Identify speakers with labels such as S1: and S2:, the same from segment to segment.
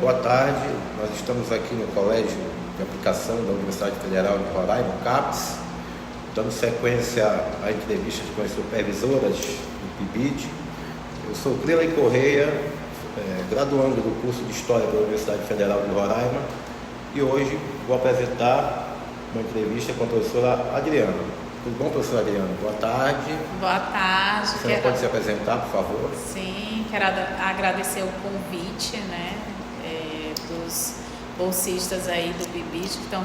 S1: Boa tarde, nós estamos aqui no Colégio de Aplicação da Universidade Federal de Roraima, o CAPES, dando sequência a entrevistas com as supervisoras do PIBID. Eu sou Clelay Correia, graduando do curso de História da Universidade Federal de Roraima, e hoje vou apresentar uma entrevista com a professora Adriana. Tudo bom, professora Adriana? Boa tarde.
S2: Boa tarde.
S1: Você pode se apresentar, por favor?
S2: Sim, quero agradecer o convite, dos bolsistas aí do PIBID que estão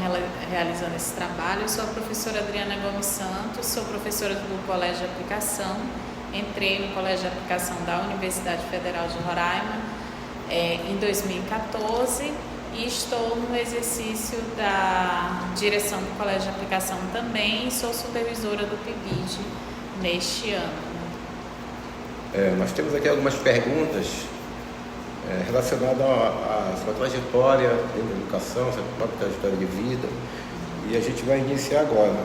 S2: realizando esse trabalho. Eu sou a professora Adriana Gomes Santos, sou professora do Colégio de Aplicação. Entrei no Colégio de Aplicação da Universidade Federal de Roraima em 2014 e estou no exercício da direção do Colégio de Aplicação também e sou supervisora do PIBID neste ano.
S1: Nós temos aqui algumas perguntas relacionadas à sua trajetória dentro da educação, sua própria trajetória de vida, e a gente vai iniciar agora.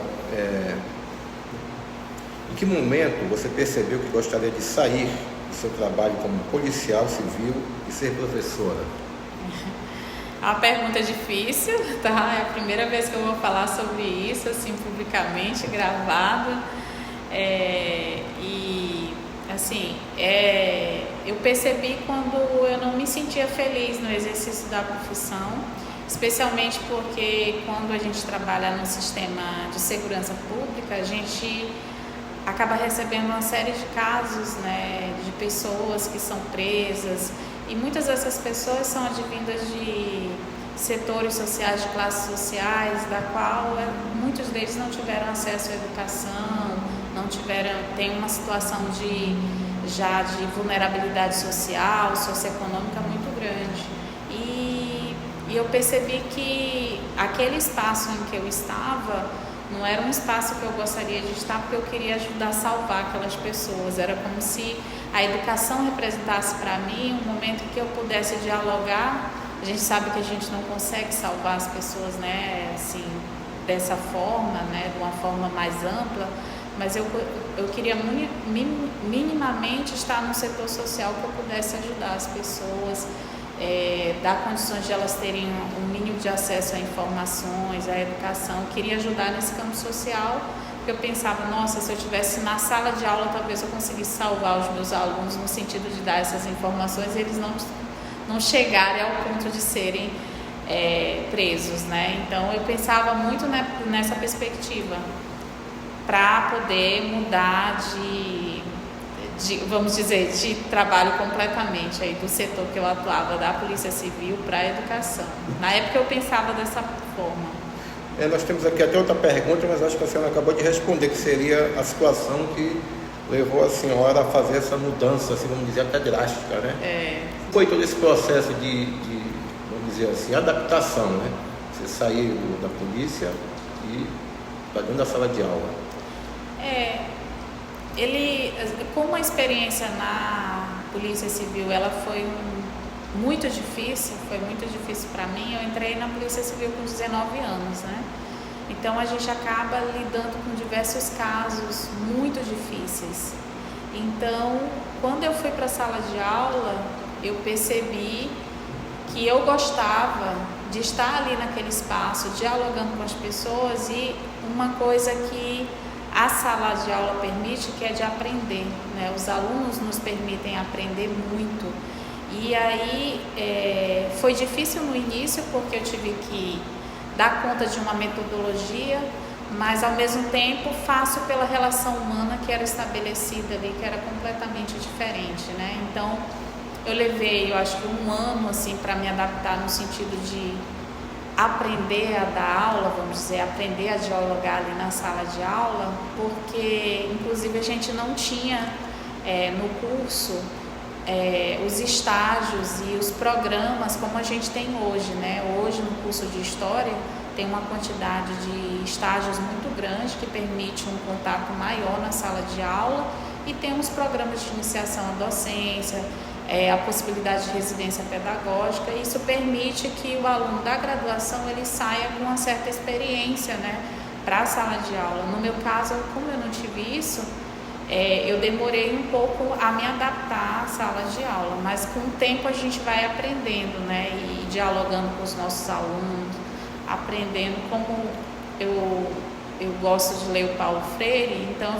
S1: Em que momento você percebeu que gostaria de sair do seu trabalho como policial civil e ser professora?
S2: É uma pergunta difícil, tá? É a primeira vez que eu vou falar sobre isso, assim, publicamente, gravado. Eu percebi quando eu não me sentia feliz no exercício da profissão, especialmente porque quando a gente trabalha no sistema de segurança pública, a gente acaba recebendo uma série de casos, de pessoas que são presas, e muitas dessas pessoas são advindas de setores sociais, de classes sociais, da qual muitos deles não tiveram acesso à educação, tem uma situação de vulnerabilidade social, socioeconômica muito grande. E eu percebi que aquele espaço em que eu estava não era um espaço que eu gostaria de estar, porque eu queria ajudar a salvar aquelas pessoas. Era como se a educação representasse para mim um momento que eu pudesse dialogar. A gente sabe que a gente não consegue salvar as pessoas, assim, dessa forma, de uma forma mais ampla, mas eu queria minimamente estar num setor social que eu pudesse ajudar as pessoas, dar condições de elas terem um mínimo de acesso a informações, à educação. Eu queria ajudar nesse campo social, porque eu pensava, nossa, se eu estivesse na sala de aula, talvez eu conseguisse salvar os meus alunos no sentido de dar essas informações e eles não chegarem ao ponto de serem presos, Então eu pensava muito nessa perspectiva, para poder mudar vamos dizer, de trabalho completamente aí do setor que eu atuava, da Polícia Civil para a educação. Na época eu pensava dessa forma.
S1: Nós temos aqui até outra pergunta, mas acho que a senhora acabou de responder, que seria a situação que levou a senhora a fazer essa mudança, assim, vamos dizer, até drástica, Foi todo esse processo de vamos dizer assim, adaptação, Você saiu da polícia e para dentro da sala de aula.
S2: Como a experiência na Polícia Civil, ela foi muito difícil para mim. Eu entrei na Polícia Civil com 19 anos, Então a gente acaba lidando com diversos casos muito difíceis. Então, quando eu fui para a sala de aula, eu percebi que eu gostava de estar ali naquele espaço, dialogando com as pessoas, e uma coisa que a sala de aula permite, que é de aprender, Os alunos nos permitem aprender muito. E aí foi difícil no início, porque eu tive que dar conta de uma metodologia, mas ao mesmo tempo fácil pela relação humana que era estabelecida ali, que era completamente diferente, Então eu levei, eu acho que um ano assim para me adaptar, no sentido de aprender a dar aula, vamos dizer, aprender a dialogar ali na sala de aula, porque inclusive a gente não tinha no curso os estágios e os programas como a gente tem hoje, Hoje no curso de História tem uma quantidade de estágios muito grande que permite um contato maior na sala de aula, e tem uns programas de iniciação à docência, a possibilidade de residência pedagógica. Isso permite que o aluno da graduação ele saia com uma certa experiência, para a sala de aula. No meu caso, como eu não tive isso, eu demorei um pouco a me adaptar à sala de aula, mas com o tempo a gente vai aprendendo, e dialogando com os nossos alunos, aprendendo como eu gosto de ler o Paulo Freire, então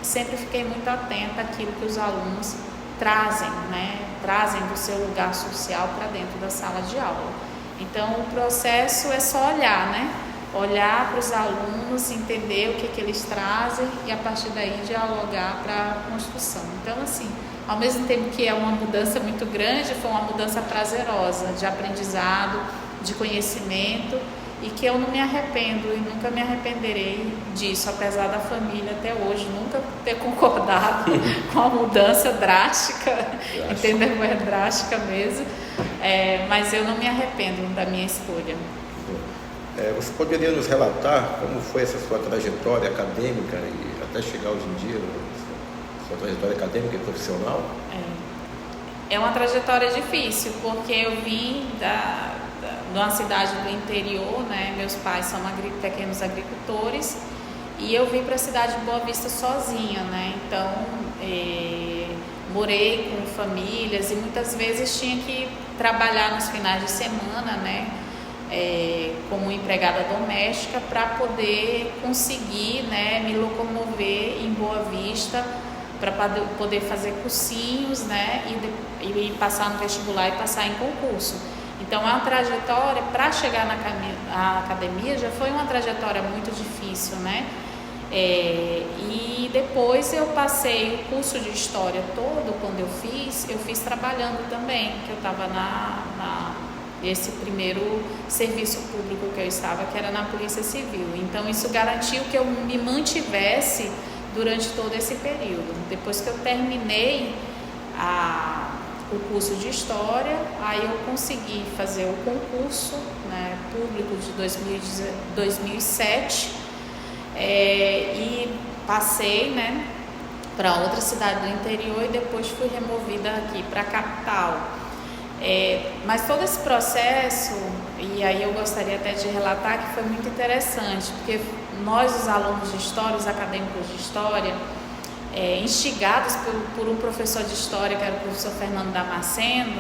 S2: sempre fiquei muito atenta àquilo que os alunos trazem, né? Trazem do seu lugar social para dentro da sala de aula. Então o processo é só olhar, né? Olhar para os alunos, entender o que eles trazem e a partir daí dialogar para a construção. Então, assim, ao mesmo tempo que é uma mudança muito grande, foi uma mudança prazerosa, de aprendizado, de conhecimento, e que eu não me arrependo e nunca me arrependerei disso, apesar da família até hoje nunca ter concordado com a mudança drástica, entendeu? É drástica mesmo, mas eu não me arrependo da minha escolha.
S1: Você poderia nos relatar como foi essa sua trajetória acadêmica e até chegar hoje em dia, sua trajetória acadêmica e profissional?
S2: É uma trajetória difícil, porque eu vim de uma cidade do interior, né? Meus pais são pequenos agricultores e eu vim para a cidade de Boa Vista sozinha, né? Então, morei com famílias e muitas vezes tinha que trabalhar nos finais de semana, né? Como empregada doméstica para poder conseguir, né, me locomover em Boa Vista para poder fazer cursinhos, né, e passar no vestibular e passar em concurso. Então a trajetória para chegar na academia já foi uma trajetória muito difícil, né? E depois eu passei o curso de história todo, quando eu fiz trabalhando também, que eu estava esse primeiro serviço público que eu estava, que era na Polícia Civil. Então isso garantiu que eu me mantivesse durante todo esse período. Depois que eu terminei o curso de História, aí eu consegui fazer o concurso, né, público de 2007 e passei, né, para outra cidade do interior e depois fui removida aqui para a capital. Mas todo esse processo, e aí eu gostaria até de relatar que foi muito interessante, porque nós, os alunos de História, os acadêmicos de História, instigados por um professor de História, que era o professor Fernando Damasceno,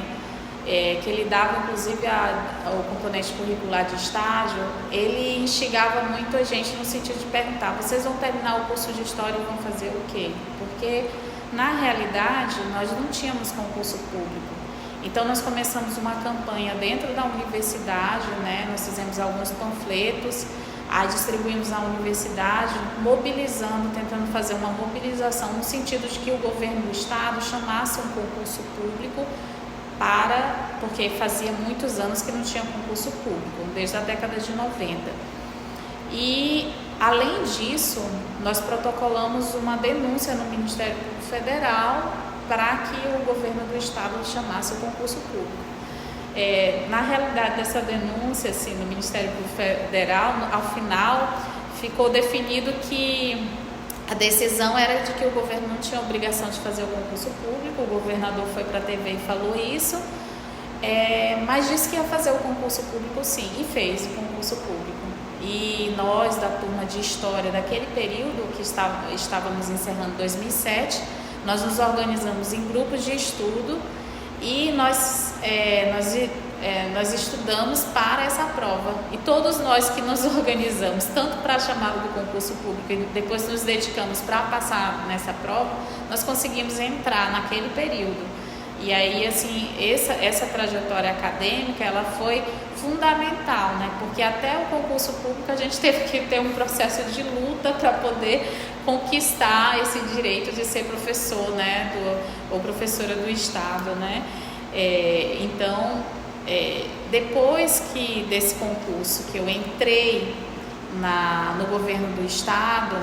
S2: que ele dava inclusive o componente curricular de estágio, ele instigava muito a gente no sentido de perguntar: vocês vão terminar o curso de História e vão fazer o quê? Porque na realidade nós não tínhamos concurso público. Então nós começamos uma campanha dentro da universidade, né? Nós fizemos alguns panfletos, aí distribuímos na universidade, mobilizando, tentando fazer uma mobilização no sentido de que o governo do estado chamasse um concurso público porque fazia muitos anos que não tinha concurso público, desde a década de 90. E além disso, nós protocolamos uma denúncia no Ministério Público Federal para que o governo do estado chamasse o concurso público. Na realidade dessa denúncia, assim, no Ministério Público Federal, ao final ficou definido que a decisão era de que o governo não tinha obrigação de fazer o concurso público. O governador foi para a TV e falou isso, mas disse que ia fazer o concurso público sim, e fez o concurso público. E nós, da turma de História daquele período, que estávamos encerrando 2007, nós nos organizamos em grupos de estudo e nós estudamos para essa prova. E todos nós que nos organizamos, tanto para a chamada do concurso público e depois nos dedicamos para passar nessa prova, nós conseguimos entrar naquele período. E aí, assim, essa trajetória acadêmica, ela foi fundamental, né? Porque até o concurso público a gente teve que ter um processo de luta para poder conquistar esse direito de ser professor, né? Ou professora do estado, né? Então, depois desse concurso que eu entrei no governo do estado,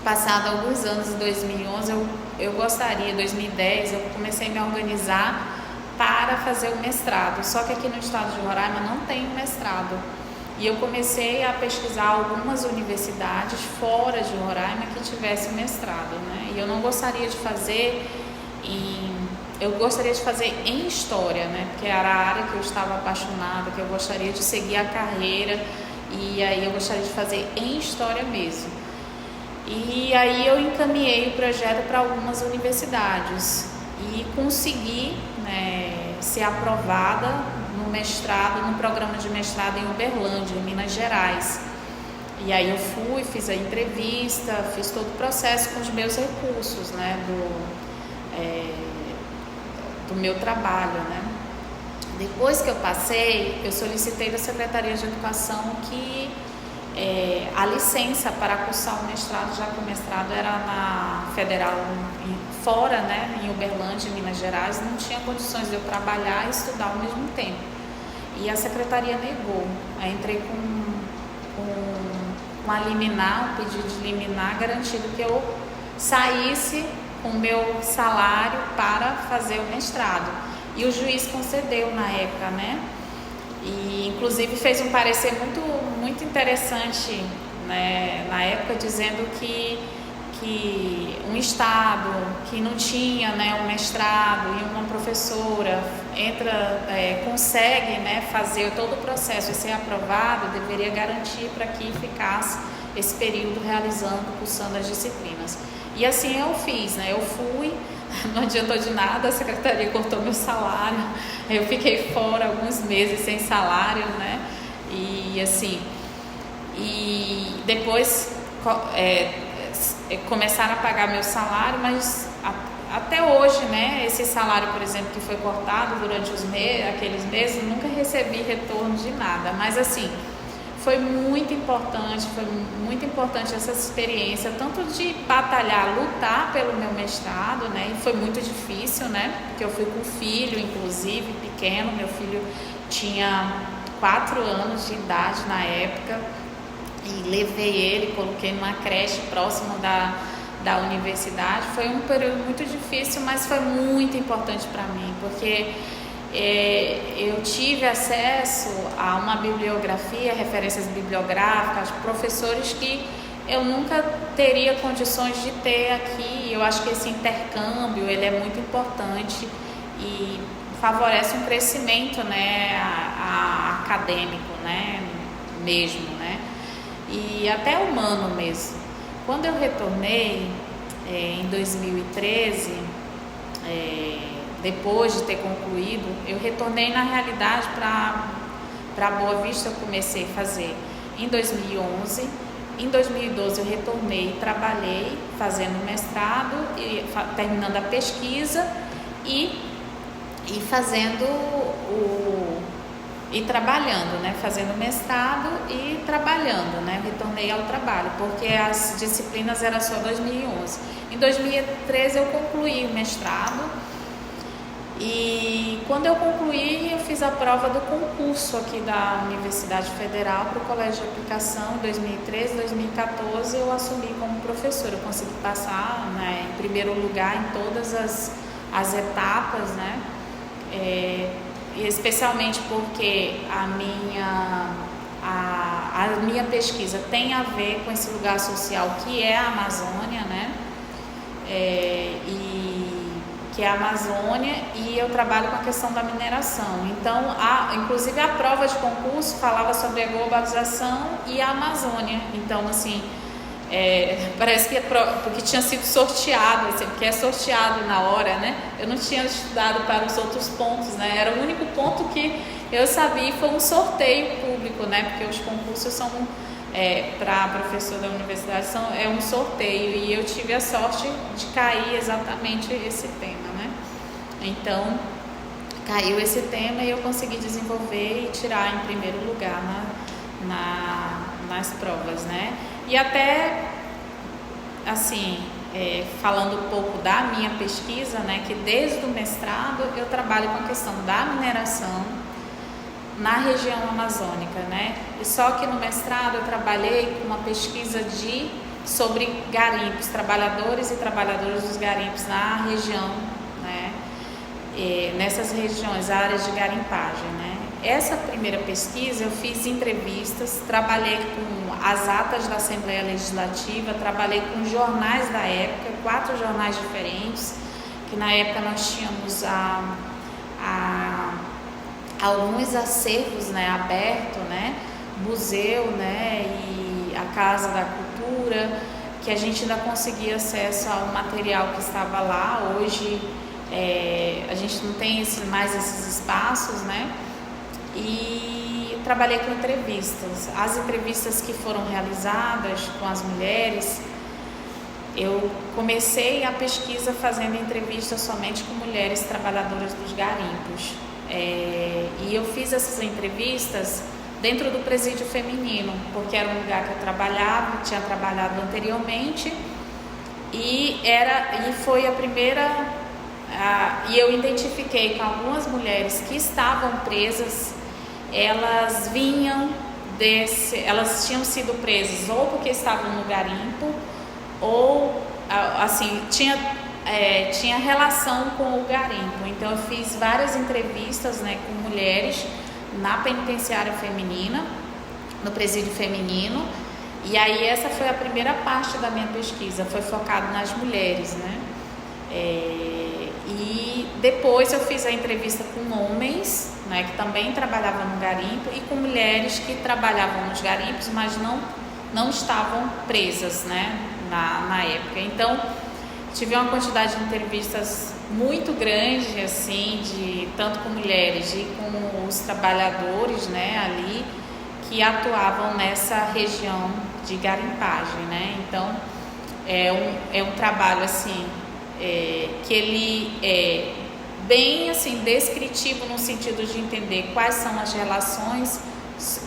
S2: passado alguns anos, em 2011, eu gostaria, em 2010, eu comecei a me organizar para fazer o mestrado. Só que aqui no estado de Roraima não tem mestrado. E eu comecei a pesquisar algumas universidades fora de Roraima que tivessem mestrado, né? E eu não gostaria de fazer eu gostaria de fazer em História, né? Porque era a área que eu estava apaixonada, que eu gostaria de seguir a carreira, e aí eu gostaria de fazer em História mesmo. E aí eu encaminhei o projeto para algumas universidades e consegui, né, ser aprovada no mestrado, no programa de mestrado em Uberlândia, em Minas Gerais. E aí eu fui, fiz a entrevista, fiz todo o processo com os meus recursos, né, do meu trabalho, né. Depois que eu passei, eu solicitei da Secretaria de Educação que a licença para cursar o mestrado, já que o mestrado era na Federal fora, né, em Uberlândia, em Minas Gerais, não tinha condições de eu trabalhar e estudar ao mesmo tempo. E a Secretaria negou. Aí entrei com uma liminar, um pedido de liminar, garantido que eu saísse com o meu salário para fazer o mestrado. E o juiz concedeu na época, né? E inclusive fez um parecer muito interessante, né, na época, dizendo que um estado que não tinha, né, um mestrado e uma professora consegue, né, fazer todo o processo e ser aprovado, deveria garantir para que ficasse esse período cursando as disciplinas. E assim eu fiz, né? Eu fui, não adiantou de nada, a secretaria cortou meu salário, eu fiquei fora alguns meses sem salário, né? E assim, e depois começaram a pagar meu salário, mas até hoje, né, esse salário, por exemplo, que foi cortado durante aqueles meses, nunca recebi retorno de nada. Mas assim, foi muito importante essa experiência, tanto de batalhar, lutar pelo meu mestrado, né, e foi muito difícil, né, porque eu fui com um filho, inclusive, pequeno, meu filho tinha 4 anos de idade na época, e levei ele, coloquei numa creche próximo da universidade. Foi um período muito difícil, mas foi muito importante para mim, porque eu tive acesso a uma bibliografia, referências bibliográficas, professores que eu nunca teria condições de ter aqui. Eu acho que esse intercâmbio ele é muito importante e favorece um crescimento, né, acadêmico, né, mesmo, né, e até humano mesmo. Quando eu retornei em 2013, depois de ter concluído, eu retornei na realidade para Boa Vista. Eu comecei a fazer em 2011. Em 2012 eu retornei e trabalhei fazendo mestrado, terminando a pesquisa e fazendo trabalhando, né? Fazendo mestrado e trabalhando, né? Retornei ao trabalho, porque as disciplinas eram só 2011. Em 2013 eu concluí o mestrado e quando eu concluí, eu fiz a prova do concurso aqui da Universidade Federal para o Colégio de Aplicação. Em 2013, 2014 eu assumi como professora. Eu consegui passar, né, em primeiro lugar em todas as etapas, né? Especialmente porque a minha pesquisa tem a ver com esse lugar social que é a Amazônia, né? Que é a Amazônia, e eu trabalho com a questão da mineração. Então, inclusive a prova de concurso falava sobre a globalização e a Amazônia. Então, assim, parece que porque tinha sido sorteado, assim, porque é sorteado na hora, né? Eu não tinha estudado para os outros pontos, né? Era o único ponto que eu sabia, e foi um sorteio público, né? Porque os concursos são para professor da universidade é um sorteio, e eu tive a sorte de cair exatamente esse tema, né? Então caiu esse tema e eu consegui desenvolver e tirar em primeiro lugar nas provas, né? E até assim, falando um pouco da minha pesquisa, né, que desde o mestrado eu trabalho com a questão da mineração na região amazônica, né? E só que no mestrado eu trabalhei com uma pesquisa sobre garimpos, trabalhadores e trabalhadoras dos garimpos na região, né? Nessas regiões, áreas de garimpagem, né? Essa primeira pesquisa eu fiz entrevistas, trabalhei com as atas da Assembleia Legislativa, trabalhei com jornais da época, 4 jornais diferentes, que na época nós tínhamos alguns acervos, né, abertos, né, museu, né, e a Casa da Cultura, que a gente ainda conseguia acesso ao material que estava lá. Hoje a gente não tem mais esses espaços, né, e trabalhei com entrevistas. As entrevistas que foram realizadas com as mulheres, eu comecei a pesquisa fazendo entrevistas somente com mulheres trabalhadoras dos garimpos. E eu fiz essas entrevistas dentro do presídio feminino, porque era um lugar que eu trabalhava, tinha trabalhado anteriormente, e foi a primeira. E eu identifiquei com algumas mulheres que estavam presas, elas tinham sido presas ou porque estavam no garimpo, ou assim, tinha relação com o garimpo. Então eu fiz várias entrevistas, né, com mulheres na penitenciária feminina, no presídio feminino, e aí essa foi a primeira parte da minha pesquisa, foi focado nas mulheres, né? E depois eu fiz a entrevista com homens, né, que também trabalhavam no garimpo, e com mulheres que trabalhavam nos garimpos, mas não estavam presas, né, na época. Então tive uma quantidade de entrevistas muito grande, assim, tanto com mulheres e com os trabalhadores, né, ali que atuavam nessa região de garimpagem, né? Então é um trabalho assim que ele é bem assim descritivo, no sentido de entender quais são as relações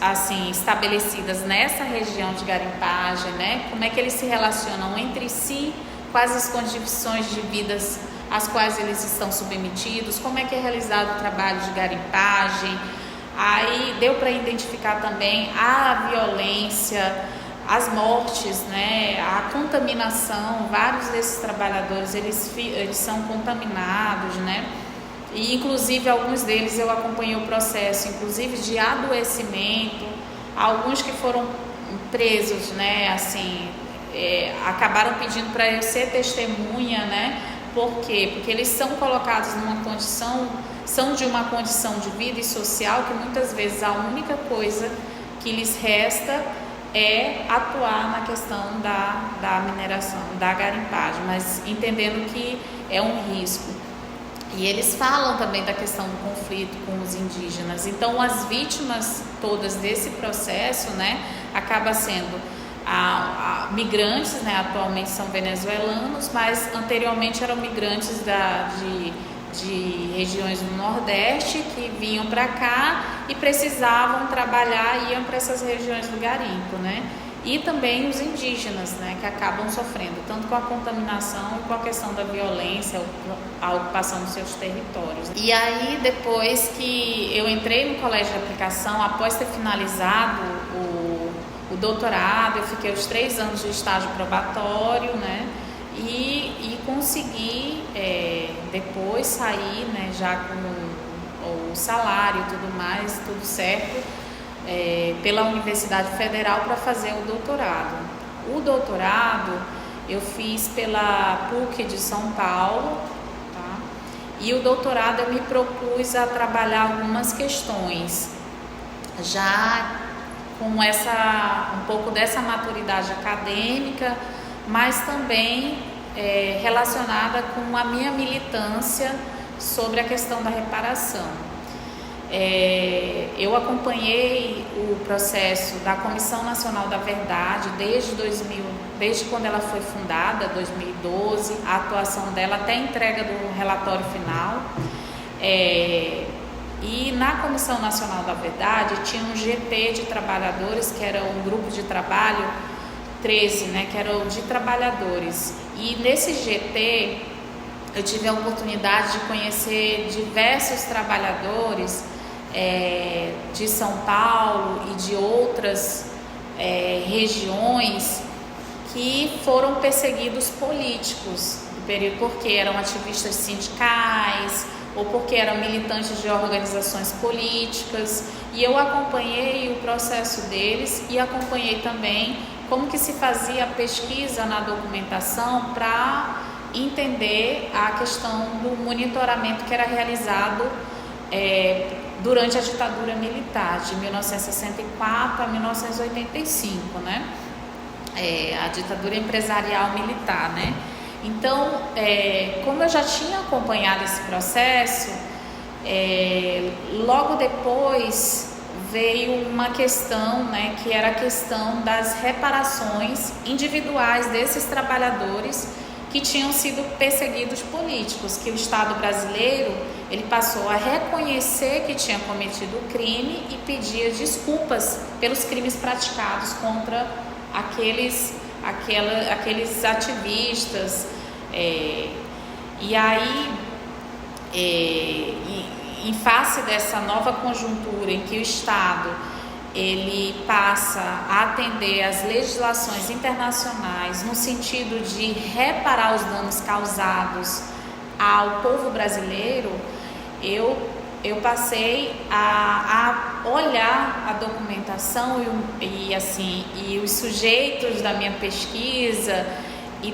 S2: assim estabelecidas nessa região de garimpagem, né? Como é que eles se relacionam entre si, quais as condições de vidas às quais eles estão submetidos, como é que é realizado o trabalho de garimpagem. Aí deu para identificar também a violência, as mortes, né, a contaminação. Vários desses trabalhadores eles são contaminados, né, e inclusive alguns deles eu acompanhei o processo, inclusive de adoecimento. Alguns que foram presos, né, assim, acabaram pedindo para eu ser testemunha, né? Por quê? Porque eles são colocados são de uma condição de vida e social que muitas vezes a única coisa que lhes resta é atuar na questão da mineração, da garimpagem, mas entendendo que é um risco. E eles falam também da questão do conflito com os indígenas. Então as vítimas todas desse processo, né, acaba sendo migrantes, né, atualmente são venezuelanos, mas anteriormente eram migrantes de regiões do Nordeste que vinham para cá e precisavam trabalhar e iam para essas regiões do garimpo, né? E também os indígenas, né, que acabam sofrendo tanto com a contaminação e com a questão da violência, a ocupação dos seus territórios. E aí, depois que eu entrei no colégio de aplicação, após ter finalizado o doutorado, eu fiquei os 3 anos de estágio probatório, né, e consegui depois sair, né, já com o salário e tudo mais, tudo certo, pela Universidade Federal para fazer o doutorado. O doutorado eu fiz pela PUC de São Paulo, tá? E o doutorado eu me propus a trabalhar algumas questões, já com um pouco dessa maturidade acadêmica, mas também relacionada com a minha militância sobre a questão da reparação. Eu acompanhei o processo da Comissão Nacional da Verdade desde quando ela foi fundada, 2012, a atuação dela até a entrega do relatório final. E na Comissão Nacional da Verdade tinha um GT de trabalhadores, que era um grupo de trabalho 13, né, que era o de trabalhadores. E nesse GT eu tive a oportunidade de conhecer diversos trabalhadores de São Paulo e de outras regiões que foram perseguidos políticos no período, porque eram ativistas sindicais ou porque eram militantes de organizações políticas, e eu acompanhei o processo deles e acompanhei também como que se fazia a pesquisa na documentação para entender a questão do monitoramento que era realizado durante a ditadura militar, de 1964 a 1985, né? A ditadura empresarial militar, né? Então, como eu já tinha acompanhado esse processo, logo depois veio uma questão, né, que era a questão das reparações individuais desses trabalhadores que tinham sido perseguidos políticos, que o Estado brasileiro ele passou a reconhecer que tinha cometido o crime e pedia desculpas pelos crimes praticados contra aqueles ativistas. E aí, em face dessa nova conjuntura em que o Estado ele passa a atender às legislações internacionais no sentido de reparar os danos causados ao povo brasileiro, eu passei a olhar a documentação e os sujeitos da minha pesquisa e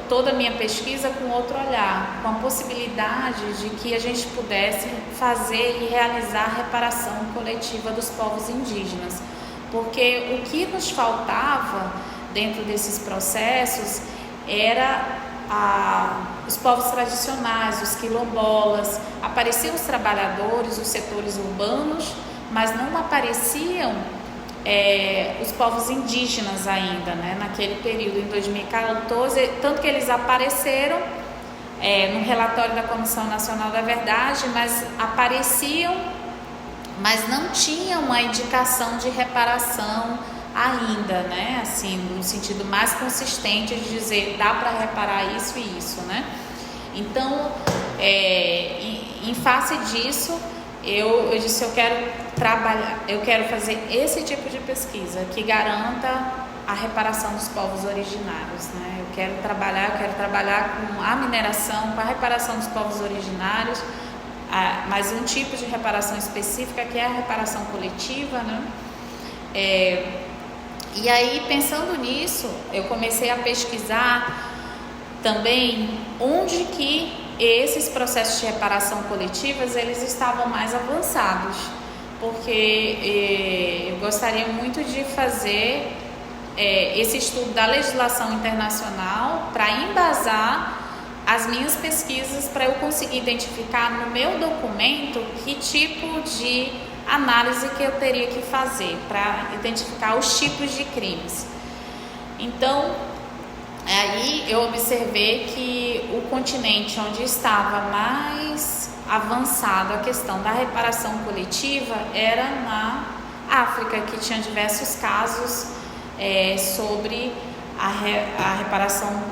S2: toda a minha pesquisa com outro olhar, com a possibilidade de que a gente pudesse fazer e realizar a reparação coletiva dos povos indígenas, porque o que nos faltava dentro desses processos era os povos tradicionais, os quilombolas. Apareciam os trabalhadores, os setores urbanos, mas não apareciam os povos indígenas ainda, né, naquele período, em 2014, tanto que eles apareceram no relatório da Comissão Nacional da Verdade, mas apareciam, mas não tinham uma indicação de reparação ainda, né, assim, no sentido mais consistente de dizer dá para reparar isso e isso, né. Então, em face disso, eu disse, eu quero fazer esse tipo de pesquisa que garanta a reparação dos povos originários, né? Eu quero trabalhar com a mineração, com a reparação dos povos originários, mas um tipo de reparação específica que é a reparação coletiva, né? E aí, pensando nisso, eu comecei a pesquisar também onde que esses processos de reparação coletivas eles estavam mais avançados, porque eu gostaria muito de fazer esse estudo da legislação internacional para embasar as minhas pesquisas, para eu conseguir identificar no meu documento que tipo de análise que eu teria que fazer para identificar os tipos de crimes. Então, aí eu observei que o continente onde estava mais avançado a questão da reparação coletiva era na África, que tinha diversos casos sobre a reparação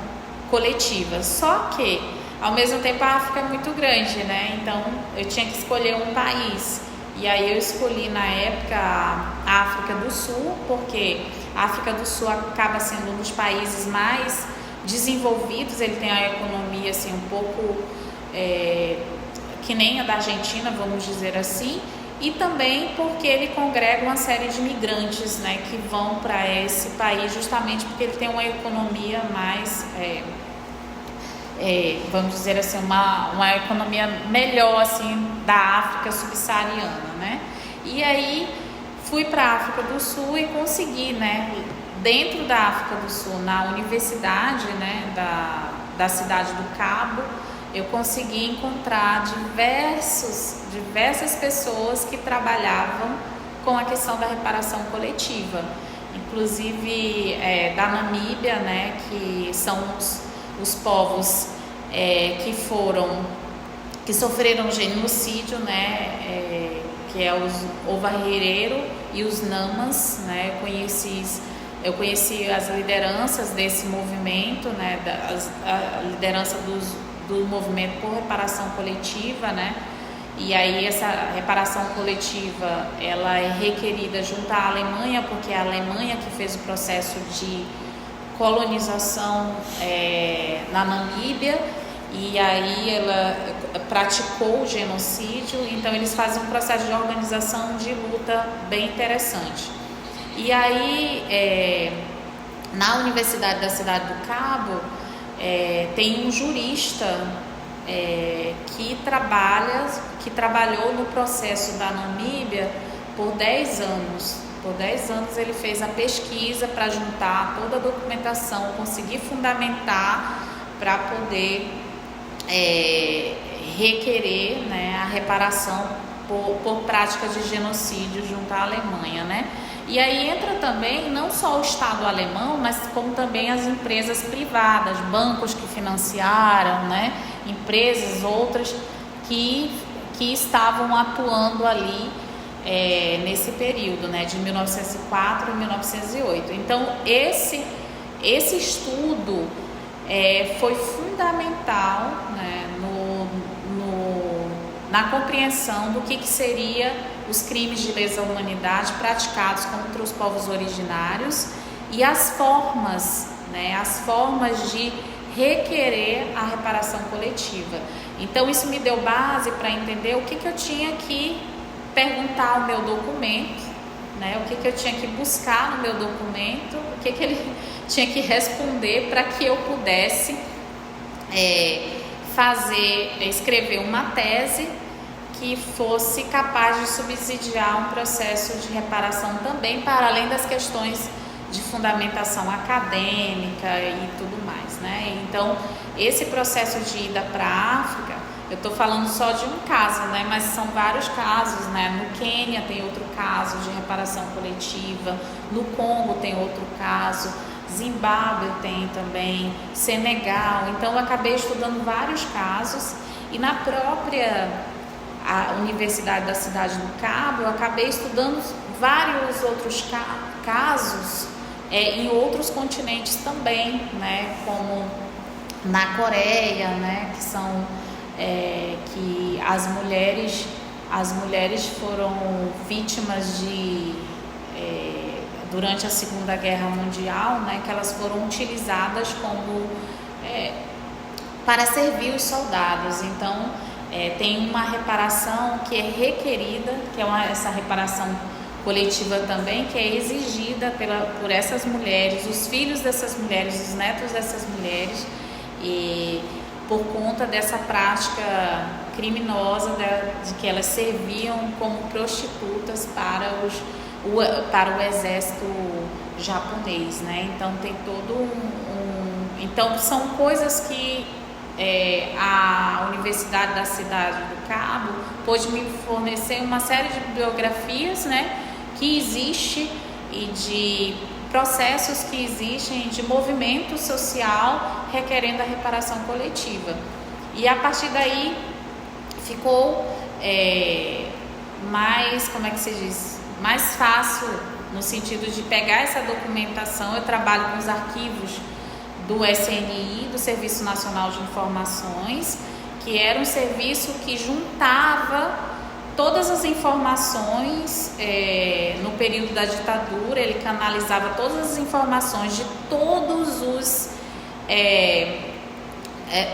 S2: coletiva. Só que, ao mesmo tempo, a África é muito grande, né? Então, eu tinha que escolher um país. E aí eu escolhi, na época, a África do Sul, porque a África do Sul acaba sendo um dos países mais desenvolvidos, ele tem a economia assim, um pouco que nem a da Argentina, vamos dizer assim, e também porque ele congrega uma série de migrantes, né, que vão para esse país justamente porque ele tem uma economia mais, vamos dizer assim, uma economia melhor assim, da África subsaariana, né? E aí fui para a África do Sul e consegui, né, dentro da África do Sul, na universidade, né, da cidade do Cabo, eu consegui encontrar diversas pessoas que trabalhavam com a questão da reparação coletiva, inclusive da Namíbia, né, que são os povos que sofreram genocídio, né, que é os Ovaherero e os Namas, né. Eu conheci as lideranças desse movimento, né, a liderança do movimento por reparação coletiva, né, e aí essa reparação coletiva, ela é requerida junto à Alemanha, porque é a Alemanha que fez o processo de colonização na Namíbia, e aí ela praticou o genocídio, então eles fazem um processo de organização de luta bem interessante. E aí, na Universidade da Cidade do Cabo, tem um jurista que trabalhou no processo da Namíbia por 10 anos. Por 10 anos ele fez a pesquisa para juntar toda a documentação, conseguir fundamentar para poder requerer, né, a reparação por prática de genocídio junto à Alemanha, né? E aí entra também não só o Estado alemão, mas como também as empresas privadas, bancos que financiaram, né? Empresas outras que estavam atuando ali nesse período, né? De 1904 a 1908. Então esse estudo foi fundamental, né? Na compreensão do que seria os crimes de lesa humanidade praticados contra os povos originários e as formas, né, as formas de requerer a reparação coletiva. Então isso me deu base para entender o que eu tinha que perguntar ao meu documento, né, o que eu tinha que buscar no meu documento, o que ele tinha que responder para que eu pudesse escrever uma tese que fosse capaz de subsidiar um processo de reparação também, para além das questões de fundamentação acadêmica e tudo mais, né? Então, esse processo de ida para a África, eu estou falando só de um caso, né? Mas são vários casos, né? No Quênia tem outro caso de reparação coletiva, no Congo tem outro caso, Zimbábue tem também, Senegal. Então, eu acabei estudando vários casos e na própria Universidade da Cidade do Cabo, eu acabei estudando vários outros casos em outros continentes também, né, como na Coreia, né, que são que as mulheres foram vítimas durante a Segunda Guerra Mundial, né, que elas foram utilizadas como para servir os soldados. Então tem uma reparação que é requerida, que é essa reparação coletiva também, que é exigida por essas mulheres, os filhos dessas mulheres, os netos dessas mulheres, e por conta dessa prática criminosa de que elas serviam como prostitutas para o exército japonês, né? Então tem todo então são coisas que a Universidade da Cidade do Cabo pôde me fornecer uma série de biografias, né, que existe e de processos que existem de movimento social requerendo a reparação coletiva. E a partir daí ficou mais, como é que se diz, mais fácil no sentido de pegar essa documentação. Eu trabalho com os arquivos do SNI, do Serviço Nacional de Informações, que era um serviço que juntava todas as informações no período da ditadura. Ele canalizava todas as informações de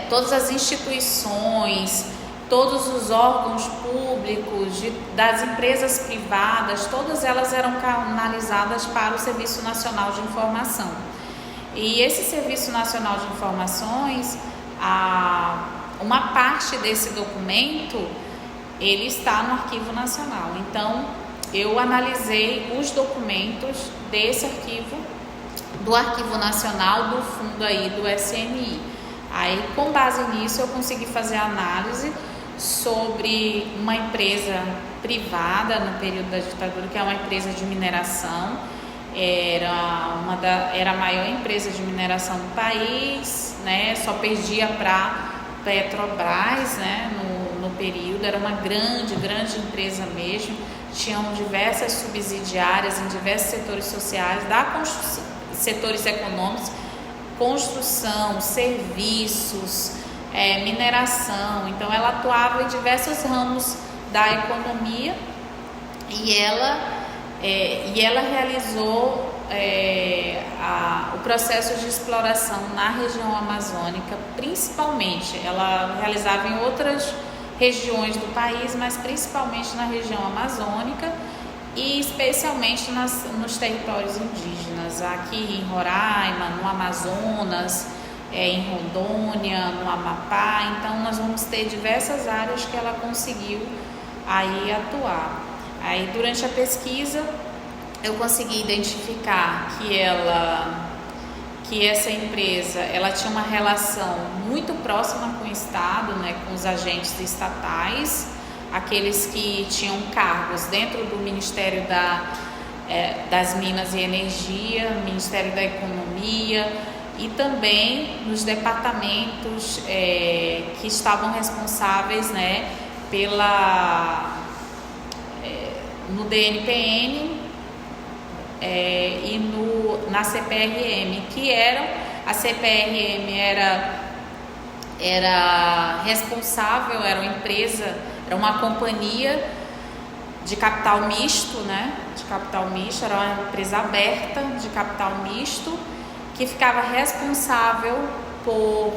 S2: todas as instituições, todos os órgãos públicos, das empresas privadas, todas elas eram canalizadas para o Serviço Nacional de Informação. E esse Serviço Nacional de Informações, uma parte desse documento, ele está no Arquivo Nacional. Então, eu analisei os documentos desse arquivo, do Arquivo Nacional, do fundo aí do SNI. Aí, com base nisso, eu consegui fazer a análise sobre uma empresa privada no período da ditadura, que é uma empresa de mineração. Era a maior empresa de mineração do país, né? Só perdia para Petrobras, né? No período, era uma grande empresa mesmo. Tinham diversas subsidiárias em diversos setores sociais, setores econômicos, construção, serviços, mineração. Então ela atuava em diversos ramos da economia e ela realizou o processo de exploração na região amazônica, principalmente. Ela realizava em outras regiões do país, mas principalmente na região amazônica e especialmente nos territórios indígenas, aqui em Roraima, no Amazonas, em Rondônia, no Amapá. Então nós vamos ter diversas áreas que ela conseguiu aí atuar. Aí durante a pesquisa eu consegui identificar que essa empresa ela tinha uma relação muito próxima com o Estado, né, com os agentes estatais, aqueles que tinham cargos dentro do Ministério das Minas e Energia, Ministério da Economia e também nos departamentos que estavam responsáveis, né, no DNPN e na CPRM, que a CPRM era responsável, era uma empresa, era uma companhia de capital misto, né? De capital misto, era uma empresa aberta de capital misto que ficava responsável por,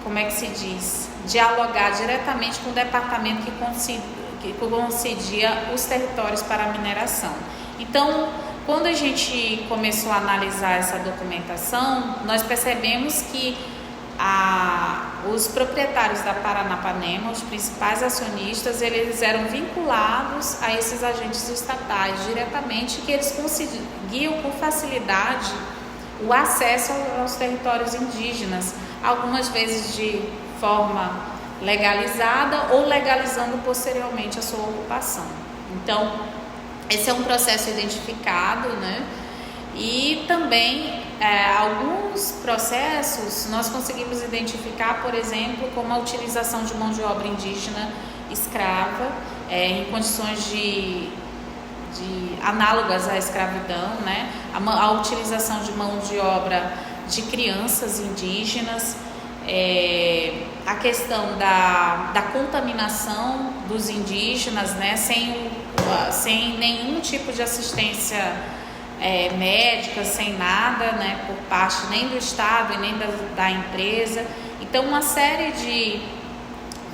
S2: como é que se diz? Dialogar diretamente com o departamento que concedia os territórios para a mineração. Então, quando a gente começou a analisar essa documentação, nós percebemos que os proprietários da Paranapanema, os principais acionistas, eles eram vinculados a esses agentes estatais diretamente, que eles conseguiam com facilidade o acesso aos territórios indígenas, algumas vezes de forma legalizada ou legalizando posteriormente a sua ocupação. Então, esse é um processo identificado, né? E também alguns processos nós conseguimos identificar, por exemplo, como a utilização de mão de obra indígena escrava em condições análogas à escravidão, né? A utilização de mão de obra de crianças indígenas, a questão da contaminação dos indígenas, né? Sem nenhum tipo de assistência médica, sem nada, né? Por parte nem do Estado e nem da empresa. Então, uma série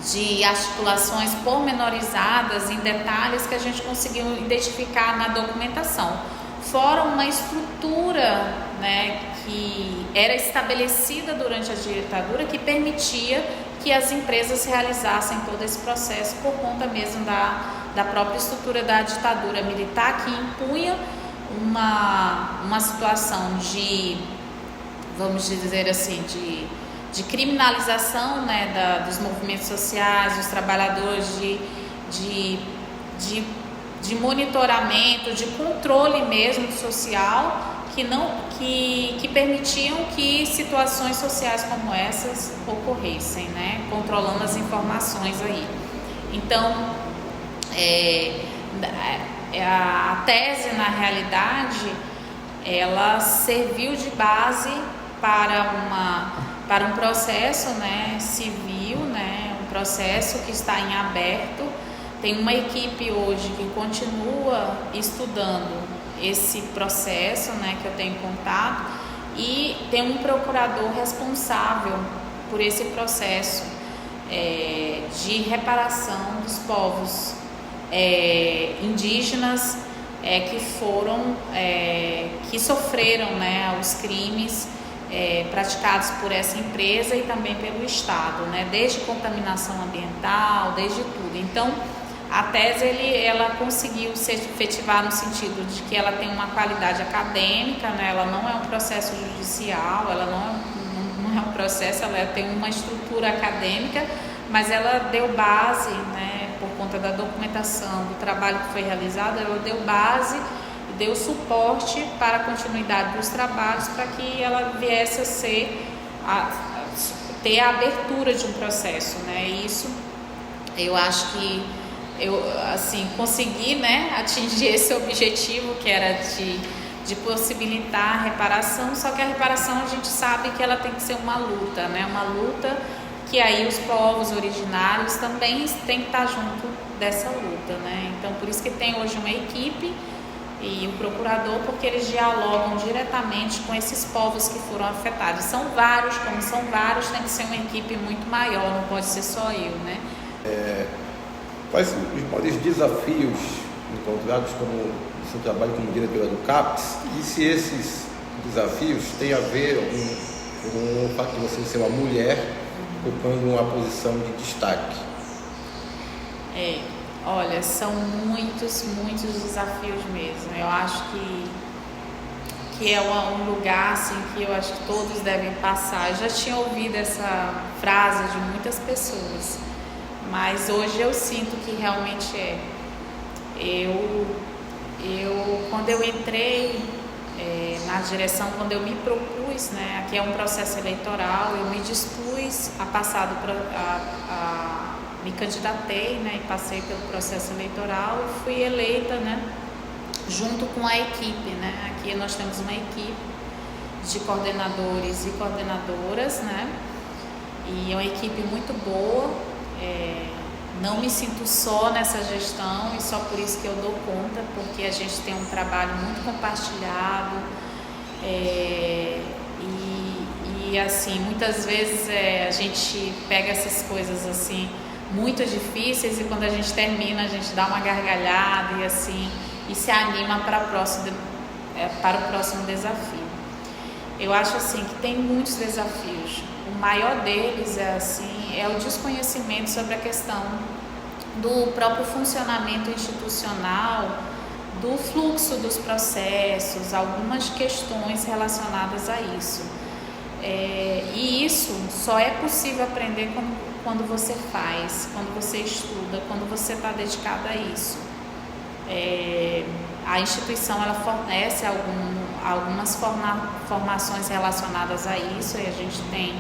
S2: de articulações pormenorizadas em detalhes que a gente conseguiu identificar na documentação. Fora uma estrutura, né, que era estabelecida durante a ditadura, que permitia que as empresas realizassem todo esse processo por conta mesmo da própria estrutura da ditadura militar, que impunha uma situação de, vamos dizer assim, de criminalização, né, dos movimentos sociais, dos trabalhadores, de monitoramento, de controle mesmo social, que permitiam que situações sociais como essas ocorressem, né, controlando as informações aí. Então, a tese, na realidade, ela serviu de base para um processo, né, civil, né, um processo que está em aberto. Tem uma equipe hoje que continua estudando esse processo, né, que eu tenho contato, e tem um procurador responsável por esse processo de reparação dos povos indígenas que sofreram, né, os crimes praticados por essa empresa e também pelo Estado, né, desde contaminação ambiental, desde tudo. Então, a tese ela conseguiu se efetivar no sentido de que ela tem uma qualidade acadêmica, né, ela não é um processo judicial, ela não é um processo, ela tem uma estrutura acadêmica, mas ela deu base, né, por conta da documentação, do trabalho que foi realizado, ela deu base e deu suporte para a continuidade dos trabalhos, para que ela viesse a ter a abertura de um processo, né? E isso, eu acho que eu, assim, consegui, né, atingir esse objetivo, que era de possibilitar a reparação, só que a reparação a gente sabe que ela tem que ser uma luta, né? Uma luta que aí os povos originários também têm que estar junto dessa luta, né? Então, por isso que tem hoje uma equipe e o procurador, porque eles dialogam diretamente com esses povos que foram afetados. São vários, como são vários, tem que ser uma equipe muito maior, não pode ser só eu, né?
S1: Quais são os maiores desafios encontrados no seu trabalho como diretora do CAPES, e se esses desafios têm a ver com o fato de você ser uma mulher ocupando uma posição de destaque?
S2: Olha, são muitos desafios mesmo. Eu acho que é um lugar assim, que eu acho que todos devem passar. Eu já tinha ouvido essa frase de muitas pessoas, mas hoje eu sinto que realmente é. Quando eu entrei na direção, quando eu me propus, né, aqui é um processo eleitoral, eu me dispus a passar me candidatei, né, e passei pelo processo eleitoral e fui eleita, né, junto com a equipe, né. Aqui nós temos uma equipe de coordenadores e coordenadoras, né, e é uma equipe muito boa. Não me sinto só nessa gestão e só por isso que eu dou conta, porque a gente tem um trabalho muito compartilhado e assim, muitas vezes a gente pega essas coisas assim muito difíceis e quando a gente termina a gente dá uma gargalhada e assim, e se anima para o próximo desafio. Eu acho assim que tem muitos desafios. O maior deles é o desconhecimento sobre a questão do próprio funcionamento institucional, do fluxo dos processos, algumas questões relacionadas a isso. E isso só é possível aprender quando você faz, quando você estuda, quando você está dedicado a isso. A instituição ela fornece algumas formações relacionadas a isso, e a gente tem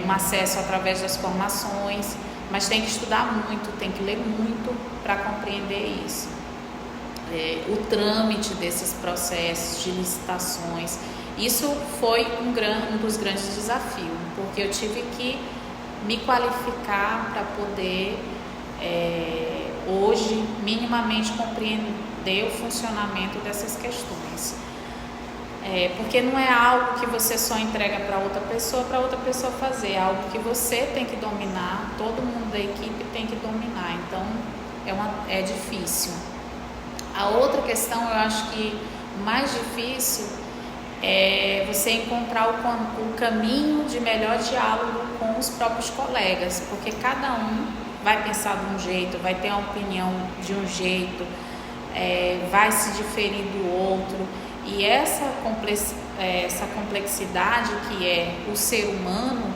S2: um acesso através das formações, mas tem que estudar muito, tem que ler muito para compreender isso. O trâmite desses processos de licitações, isso foi um dos grandes desafios, porque eu tive que me qualificar para poder hoje minimamente compreender o funcionamento dessas questões. Porque não é algo que você só entrega para outra pessoa fazer, é algo que você tem que dominar, todo mundo da equipe tem que dominar, então é difícil. A outra questão, eu acho que o mais difícil é você encontrar o caminho de melhor diálogo com os próprios colegas, porque cada um vai pensar de um jeito, vai ter uma opinião de um jeito, vai se diferir do outro. E essa complexidade que é o ser humano,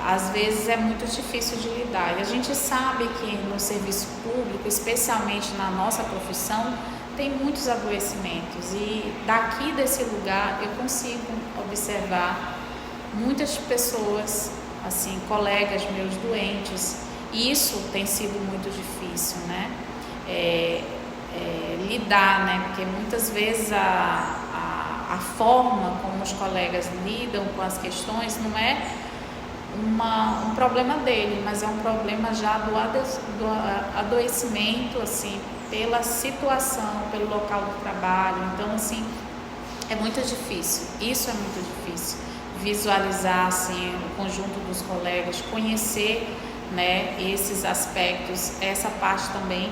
S2: às vezes é muito difícil de lidar. E a gente sabe que no serviço público, especialmente na nossa profissão, tem muitos adoecimentos. E daqui desse lugar eu consigo observar muitas pessoas, assim, colegas meus doentes. E isso tem sido muito difícil, né? Lidar, né? Porque muitas vezes a forma como os colegas lidam com as questões não é um problema dele, mas é um problema já do adoecimento, assim, pela situação, pelo local do trabalho. Então, assim, é muito difícil. Isso é muito difícil. Visualizar, assim, o conjunto dos colegas, conhecer, né, esses aspectos, essa parte também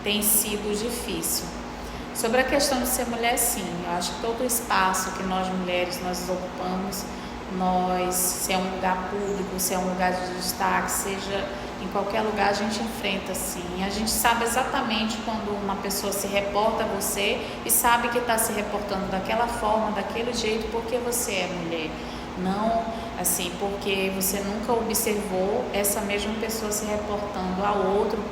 S2: tem sido difícil. Sobre a questão de ser mulher, sim, eu acho que todo o espaço que nós mulheres nós ocupamos, se é um lugar público, se é um lugar de destaque, seja em qualquer lugar, a gente enfrenta, sim. A gente sabe exatamente quando uma pessoa se reporta a você e sabe que está se reportando daquela forma, daquele jeito, porque você é mulher. Não, assim, porque você nunca observou essa mesma pessoa se reportando a outro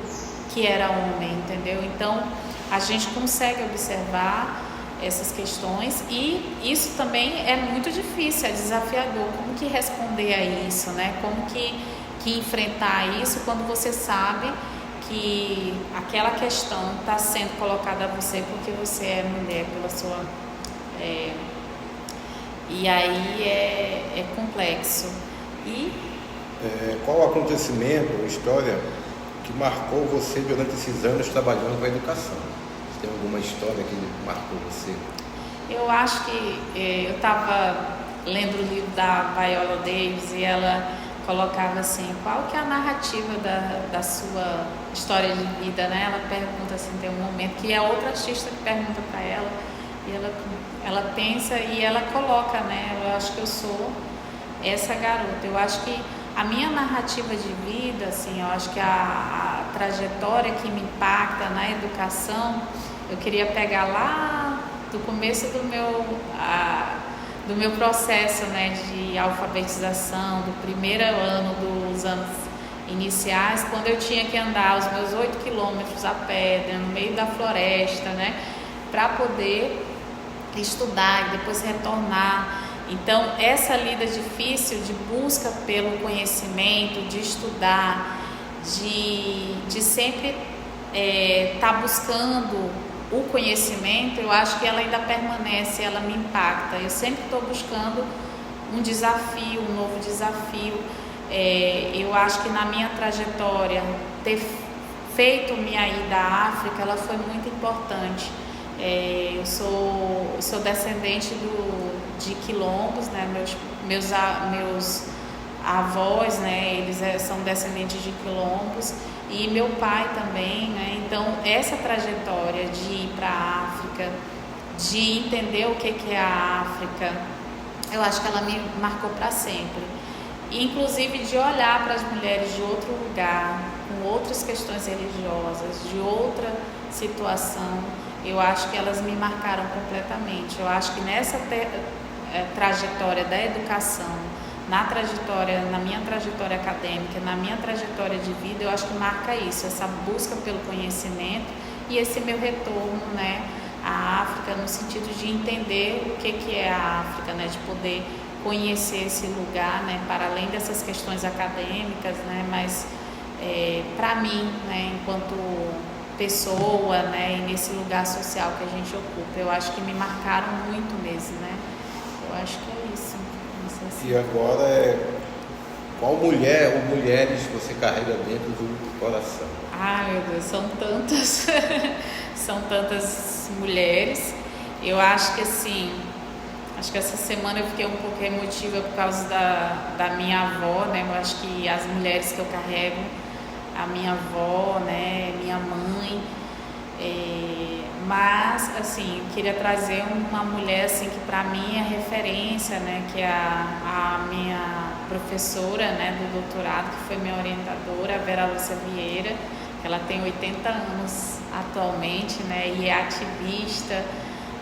S2: que era homem, entendeu? Então, a gente consegue observar essas questões e isso também é muito difícil, é desafiador. Como que responder a isso, né? Como que enfrentar isso quando você sabe que aquela questão está sendo colocada a você porque você é mulher, pela sua... E aí é complexo.
S1: Qual acontecimento ou história que marcou você durante esses anos trabalhando com a educação? Você tem alguma história que marcou você?
S2: Eu acho que eu estava lendo o livro da Viola Davis e ela colocava assim, qual que é a narrativa da sua história de vida, né? Ela pergunta assim, tem um momento que é outra artista que pergunta para ela e ela pensa e ela coloca, né? Eu acho que eu sou essa garota. Eu acho que a minha narrativa de vida, assim, eu acho que a trajetória que me impacta na educação, eu queria pegar lá do começo do meu processo, né, de alfabetização, do primeiro ano dos anos iniciais, quando eu tinha que andar os meus 8 quilômetros a pé, no meio da floresta, né, para poder estudar e depois retornar. Então, essa lida difícil de busca pelo conhecimento, de estudar, de sempre tá buscando o conhecimento, eu acho que ela ainda permanece, ela me impacta. Eu sempre estou buscando um desafio, um novo desafio. Eu acho que na minha trajetória, ter feito minha ida à África, ela foi muito importante. Eu sou descendente de quilombos, né? Meus avós, né? Eles são descendentes de quilombos, e meu pai também, né? Então, essa trajetória de ir para a África, de entender o que é a África, eu acho que ela me marcou para sempre. Inclusive de olhar para as mulheres de outro lugar, com outras questões religiosas, de outra situação, eu acho que elas me marcaram completamente. Eu acho que nessa trajetória da educação, na minha trajetória acadêmica, na minha trajetória de vida, eu acho que marca isso, essa busca pelo conhecimento e esse meu retorno, né, à África, no sentido de entender o que é a África, né, de poder conhecer esse lugar, né, para além dessas questões acadêmicas, né, mas para mim, né, enquanto pessoa, né, e nesse lugar social que a gente ocupa, eu acho que me marcaram muito mesmo, né, eu acho que é isso.
S1: E agora, qual mulher ou mulheres você carrega dentro do coração?
S2: Meu Deus, são tantas, são tantas mulheres. Eu acho que assim, essa semana eu fiquei um pouco emotiva por causa da minha avó, né? Eu acho que as mulheres que eu carrego, a minha avó, né? Minha mãe, mas assim, eu queria trazer uma mulher assim que para mim é referência, né, que é a minha professora, né, do doutorado, que foi minha orientadora, a Vera Lúcia Vieira. Ela tem 80 anos atualmente, né, e é ativista,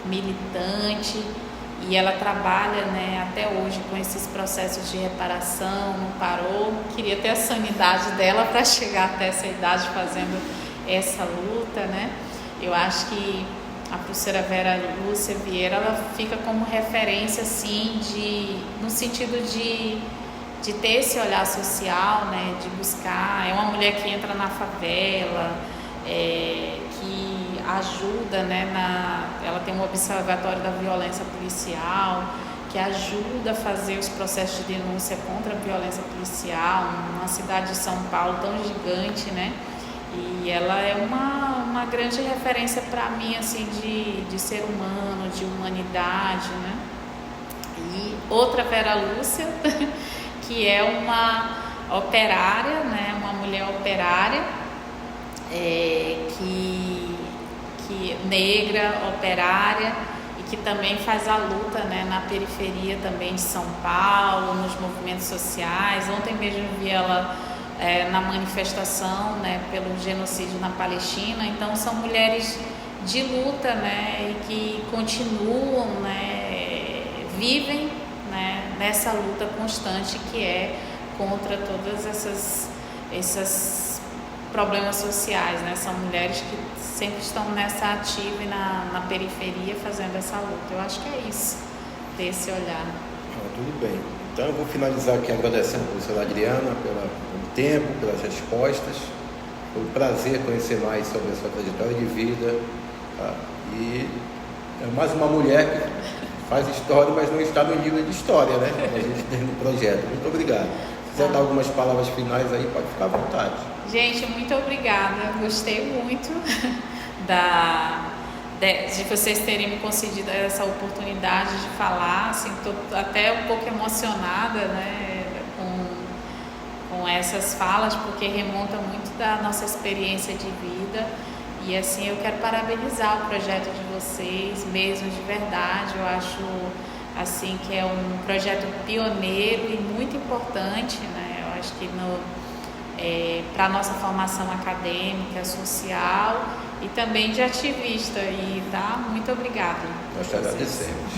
S2: militante, e ela trabalha, né, até hoje com esses processos de reparação, não parou. Queria ter a sanidade dela para chegar até essa idade fazendo essa luta, né. Eu acho que a professora Vera Lúcia Vieira, ela fica como referência, assim, no sentido de ter esse olhar social, né, de buscar. É uma mulher que entra na favela, que ajuda, né, ela tem um observatório da violência policial, que ajuda a fazer os processos de denúncia contra a violência policial, numa cidade de São Paulo tão gigante, né. E ela é uma grande referência para mim, assim, de ser humano, de humanidade, né? E outra Vera Lúcia, que é uma operária, né? Uma mulher operária, que negra, operária, e que também faz a luta, né? Na periferia também de São Paulo, nos movimentos sociais. Ontem mesmo vi ela na manifestação, né, pelo genocídio na Palestina. Então são mulheres de luta, né, e que continuam, né, vivem, né, nessa luta constante que é contra todas esses problemas sociais, né. São mulheres que sempre estão nessa ativa e na periferia fazendo essa luta. Eu acho que é isso, ter esse olhar.
S1: Tudo bem. Então eu vou finalizar aqui agradecendo a professora Adriana pelo tempo, pelas respostas. Foi um prazer conhecer mais sobre a sua trajetória de vida. Tá? E é mais uma mulher que faz história, mas não está no livro de história, né? Que a gente tem no projeto. Muito obrigado. Se quiser dar algumas palavras finais aí, pode ficar à vontade.
S2: Gente, muito obrigada. Gostei muito de vocês terem me concedido essa oportunidade de falar. Assim, estou até um pouco emocionada, né, com essas falas, porque remonta muito da nossa experiência de vida. E assim, eu quero parabenizar o projeto de vocês, mesmo de verdade. Eu acho assim que é um projeto pioneiro e muito importante, né? Eu acho que para a nossa formação acadêmica, social e também de ativista. E tá, muito obrigada.
S1: Nós te agradecemos.